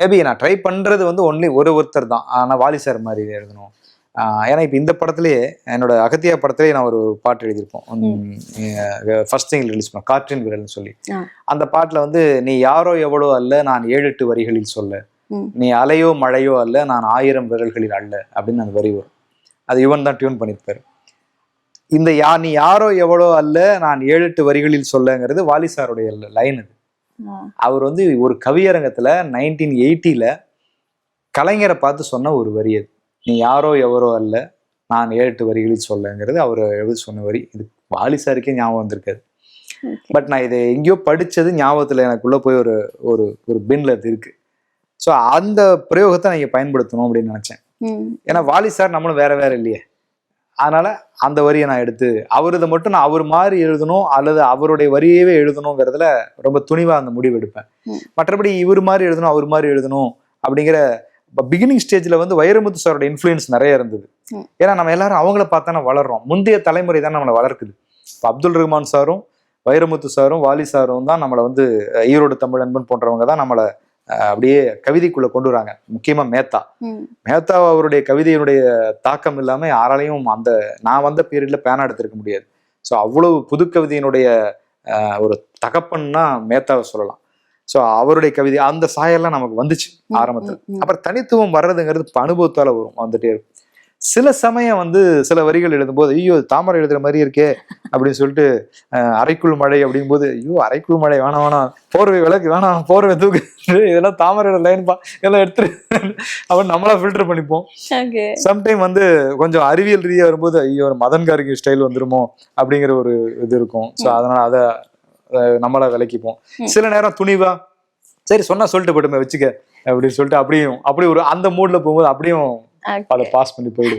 Maybe நான் try பண்றது வந்து ஒன்லி ஒருத்தர் தான். ஆனா வாலி சார் மாதிரி எழுதணும். ஏன்னா இப்ப இந்த படத்திலேயே என்னோட அகத்தியா படத்திலேயே நான் ஒரு பாட்டு எழுதியிருப்போம். ஃபர்ஸ்ட் சிங்கிள் ரிலீஸ் பண்ண காற்றின் விரல்னு சொல்லி. அந்த பாட்டுல வந்து நீ யாரோ எவ்வளோ அல்ல நான் 7-8 வரிகளில் சொல்ல, நீ அலையோ மழையோ அல்ல நான் 1000 விரல்களில் அல்ல அப்படின்னு அந்த வரி வரும். அது இவன் தான் டியூன் பண்ணியிருப்பாரு. இந்த நீ யாரோ எவ்வளோ அல்ல நான் 7-8 வரிகளில் சொல்லங்கிறது வாலி சாருடைய லைன். அது அவர் வந்து ஒரு கவியரங்கத்துல 1980ல கலைஞரை பார்த்து சொன்ன ஒரு வரி. அது நீ யாரோ எவரோ அல்ல நான் 7-8 வரிகளில் சொல்லங்கிறது அவர் எழுதி சொன்ன வரி. இது வாலி சாருக்கே ஞாபகம் வந்திருக்காது. பட் நான் இதை எங்கேயோ படிச்சது ஞாபகத்துல எனக்குள்ள போய் ஒரு ஒரு ஒரு பின்ல அது இருக்கு. ஸோ அந்த பிரயோகத்தை நான் இங்க பயன்படுத்தணும் அப்படின்னு நினைச்சேன். ஏன்னா வாலி சார் நம்மளும் வேற வேற இல்லையே. அதனால அந்த வரியை நான் எடுத்து அவரதை மட்டும் நான் அவர் மாதிரி எழுதணும் அல்லது அவருடைய வரியவே எழுதணுங்கிறதுல ரொம்ப துணிவா அந்த முடிவு எடுப்பேன். மற்றபடி இவர் மாதிரி எழுதணும் அவர் மாதிரி எழுதணும் அப்படிங்கிற பிகினிங் ஸ்டேஜ்ல வந்து வைரமுத்து சாரோட இன்ஃப்ளூயன்ஸ் நிறைய இருந்தது. ஏன்னா நம்ம எல்லாரும் அவங்கள பார்த்தானே வளர்றோம். முந்தைய தலைமுறை தான் நம்மளை வளர்க்குது. இப்போ அப்துல் ரஹ்மான் சாரும் வைரமுத்து சாரும் வாலி சாரும் தான் நம்மளை வந்து ஈரோடு தமிழ் அன்பன் போன்றவங்க தான் நம்மளை அப்படியே கவிதைக்குள்ள கொண்டு வராங்க. முக்கியமா மேத்தா அவருடைய கவிதையினுடைய தாக்கம் இல்லாம யாராலையும் அந்த நான் வந்த பீரியட்ல பேனா எடுத்திருக்க முடியாது. ஸோ அவ்வளவு புது கவிதையினுடைய ஒரு தகப்பன்னா மேத்தாவை சொல்லலாம். ஸோ அவருடைய கவிதை அந்த சாயெல்லாம் நமக்கு வந்துச்சு ஆரம்பத்துல. அப்புறம் தனித்துவம் வர்றதுங்கிறது அனுபவத்தால வரும், வந்துட்டே இருக்கும். சில சமயம் வந்து சில வரிகள் எழுதும்போது ஐயோ தாமரை எழுதுற மாதிரி இருக்கே அப்படின்னு சொல்லிட்டு அரைக்குள் மழை அப்படிங்கும் போது ஐயோ அரைக்குள் மழை வேணாம் போர்வை விளக்கு வேணாம் போர்வை தூக்கு இதெல்லாம் தாமரையோட லைன்பா இதெல்லாம் எடுத்துரு அப்படின்னு நம்மளா ஃபில்டர் பண்ணிப்போம். சம்டைம் வந்து கொஞ்சம் அறிவியல் ரீதியா வரும்போது ஐயோ மதன் கார்கி ஸ்டைல் வந்துருமோ அப்படிங்கிற ஒரு இது இருக்கும். ஸோ அதனால அதை நம்மளா விளக்கிப்போம். சில நேரம் துணிவா சரி சொன்னா சொல்லிட்டு போட்டுமே வச்சுக்க அப்படின்னு சொல்லிட்டு அப்படியும் அப்படி ஒரு அந்த மூட்ல போகும்போது அப்படியும் அதை பாஸ் பண்ணி போயிடுவோம்.